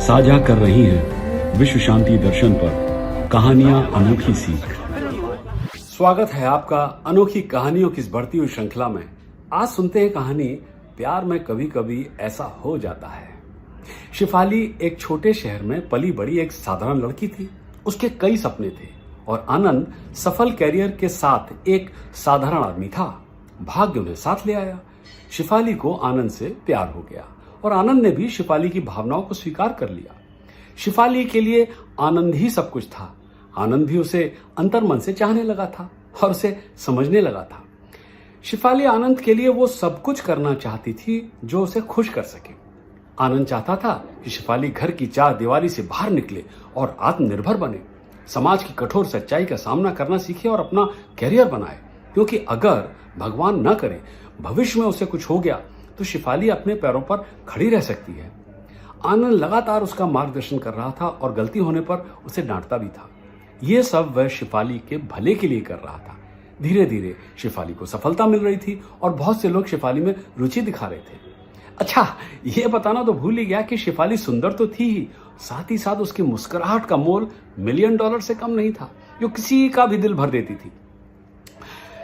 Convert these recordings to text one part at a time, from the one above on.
साझा कर रही हैं विश्व शांति दर्शन पर कहानियां अनोखी सीख। स्वागत है आपका अनोखी कहानियों की इस बढ़ती हुई श्रृंखला में। आज सुनते हैं कहानी प्यार में कभी कभी ऐसा हो जाता है। शिफाली एक छोटे शहर में पली बड़ी एक साधारण लड़की थी। उसके कई सपने थे और आनंद सफल कैरियर के साथ एक साधारण आदमी था। भाग्य उन्हें साथ ले आया। शिफाली को आनंद से प्यार हो गया और आनंद ने भी शिफाली की भावनाओं को स्वीकार कर लिया। शिफाली के लिए आनंद ही सब कुछ था। आनंद भी उसे अंतर्मन से चाहने लगा था और उसे समझने लगा था। शिफाली आनंद के लिए वो सब कुछ करना चाहती थी जो उसे खुश कर सके। आनंद चाहता था कि शिफाली घर की चार दीवारी से बाहर निकले और आत्मनिर्भर बने, समाज की कठोर सच्चाई का सामना करना सीखे और अपना कैरियर बनाए। क्योंकि अगर भगवान न करे भविष्य में उसे कुछ हो गया तो शिफाली अपने पैरों पर खड़ी रह सकती है। आनंद लगातार उसका मार्गदर्शन कर रहा था और गलती होने पर उसे डांटता भी था। यह सब वह शिफाली के भले के लिए कर रहा था। धीरे धीरे शिफाली को सफलता मिल रही थी और बहुत से लोग शिफाली में रुचि दिखा रहे थे। अच्छा, यह बताना तो भूल ही गया कि शिफाली सुंदर तो थी ही, साथ ही साथ उसकी मुस्कुराहट का मोल $1 मिलियन से कम नहीं था, जो किसी का भी दिल भर देती थी।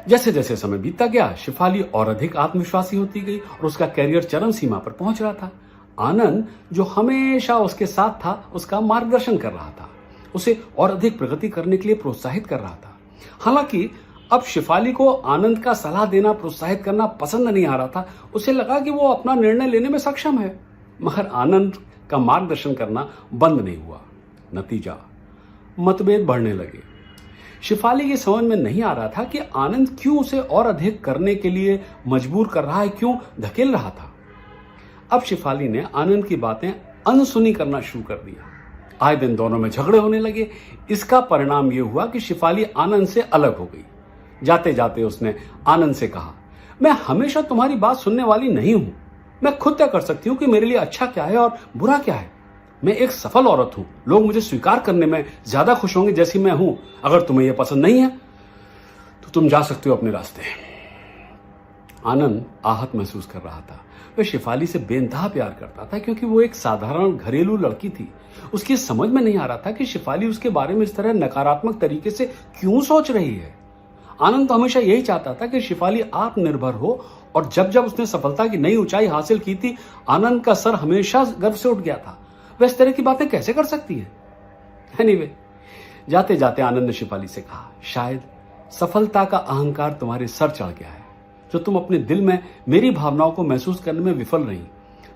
जैसे जैसे समय बीतता गया, शिफाली और अधिक आत्मविश्वासी होती गई और उसका कैरियर चरम सीमा पर पहुंच रहा था। आनंद, जो हमेशा उसके साथ था, उसका मार्गदर्शन कर रहा था, उसे और अधिक प्रगति करने के लिए प्रोत्साहित कर रहा था। हालांकि अब शिफाली को आनंद का सलाह देना, प्रोत्साहित करना पसंद नहीं आ रहा था। उसे लगा कि वो अपना निर्णय लेने में सक्षम है, मगर आनंद का मार्गदर्शन करना बंद नहीं हुआ। नतीजा, मतभेद बढ़ने लगे। शिफाली की समझ में नहीं आ रहा था कि आनंद क्यों उसे और अधिक करने के लिए मजबूर कर रहा है, क्यों धकेल रहा था। अब शिफाली ने आनंद की बातें अनसुनी करना शुरू कर दिया। आए दिन दोनों में झगड़े होने लगे। इसका परिणाम यह हुआ कि शिफाली आनंद से अलग हो गई। जाते जाते उसने आनंद से कहा, मैं हमेशा तुम्हारी बात सुनने वाली नहीं हूं। मैं खुद तय कर सकती हूं कि मेरे लिए अच्छा क्या है और बुरा क्या है। मैं एक सफल औरत हूं। लोग मुझे स्वीकार करने में ज्यादा खुश होंगे जैसी मैं हूं। अगर तुम्हें यह पसंद नहीं है तो तुम जा सकते हो अपने रास्ते। आनंद आहत महसूस कर रहा था। वह शिफाली से बेइंतहा प्यार करता था क्योंकि वो एक साधारण घरेलू लड़की थी। उसकी समझ में नहीं आ रहा था कि शिफाली उसके बारे में इस तरह नकारात्मक तरीके से क्यों सोच रही है। आनंद तो हमेशा यही चाहता था कि शिफाली आत्मनिर्भर हो, और जब जब उसने सफलता की नई ऊंचाई हासिल की थी, आनंद का सर हमेशा गर्व से उठ गया था। वह इस तरह की बातें कैसे कर सकती है। एनीवे, जाते जाते आनंद ने शिफाली से कहा, शायद सफलता का अहंकार तुम्हारे सर चढ़ गया है, जो तुम अपने दिल में मेरी भावनाओं को महसूस करने में विफल रही।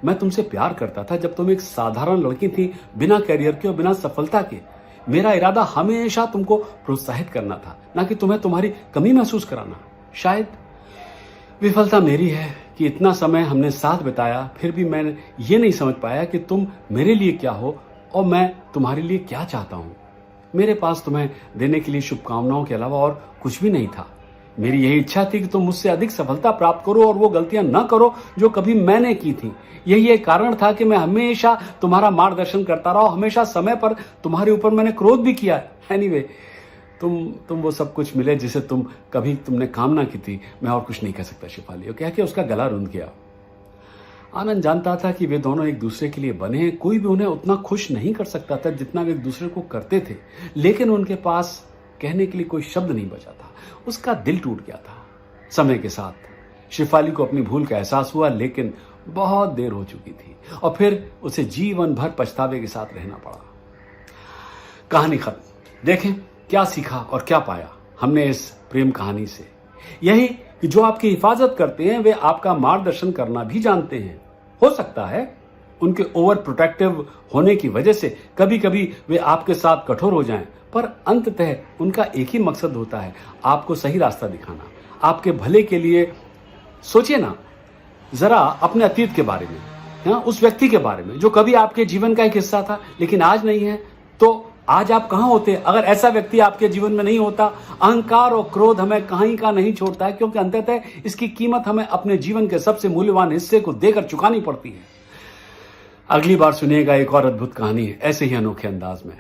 मैं तुमसे प्यार करता था जब तुम एक साधारण लड़की थी, बिना कैरियर के और बिना सफलता के। मेरा इरादा हमेशा तुमको प्रोत्साहित करना था, ना कि तुम्हें तुम्हारी कमी महसूस कराना। शायद विफलता मेरी है कि इतना समय हमने साथ बिताया, फिर भी मैं ये नहीं समझ पाया कि तुम मेरे लिए क्या हो और मैं तुम्हारे लिए क्या चाहता हूं। मेरे पास तुम्हें देने के लिए शुभकामनाओं के अलावा और कुछ भी नहीं था। मेरी यही इच्छा थी कि तुम मुझसे अधिक सफलता प्राप्त करो और वो गलतियां न करो जो कभी मैंने की थी। यही एक कारण था कि मैं हमेशा तुम्हारा मार्गदर्शन करता रहा। हमेशा समय पर तुम्हारे ऊपर मैंने क्रोध भी किया। एनीवे, तुम वो सब कुछ मिले जिसे तुमने कामना की थी। मैं और कुछ नहीं कह सकता शिफाली। और कह के उसका गला रुंध गया। आनंद जानता था कि वे दोनों एक दूसरे के लिए बने हैं। कोई भी उन्हें उतना खुश नहीं कर सकता था जितना वे एक दूसरे को करते थे, लेकिन उनके पास कहने के लिए कोई शब्द नहीं बचा था। उसका दिल टूट गया था। समय के साथ शिफाली को अपनी भूल का एहसास हुआ, लेकिन बहुत देर हो चुकी थी और फिर उसे जीवन भर पछतावे के साथ रहना पड़ा। कहानी खत्म। देखें क्या सीखा और क्या पाया हमने इस प्रेम कहानी से। यही कि जो आपकी हिफाजत करते हैं वे आपका मार्गदर्शन करना भी जानते हैं। हो सकता है उनके ओवर प्रोटेक्टिव होने की वजह से कभी कभी वे आपके साथ कठोर हो जाएं, पर अंततः उनका एक ही मकसद होता है, आपको सही रास्ता दिखाना, आपके भले के लिए। सोचिए ना जरा अपने अतीत के बारे में, उस व्यक्ति के बारे में जो कभी आपके जीवन का एक हिस्सा था लेकिन आज नहीं है। तो आज आप कहां होते अगर ऐसा व्यक्ति आपके जीवन में नहीं होता। अहंकार और क्रोध हमें कहीं का नहीं छोड़ता है, क्योंकि अंततः इसकी कीमत हमें अपने जीवन के सबसे मूल्यवान हिस्से को देकर चुकानी पड़ती है। अगली बार सुनिएगा एक और अद्भुत कहानी ऐसे ही अनोखे अंदाज में।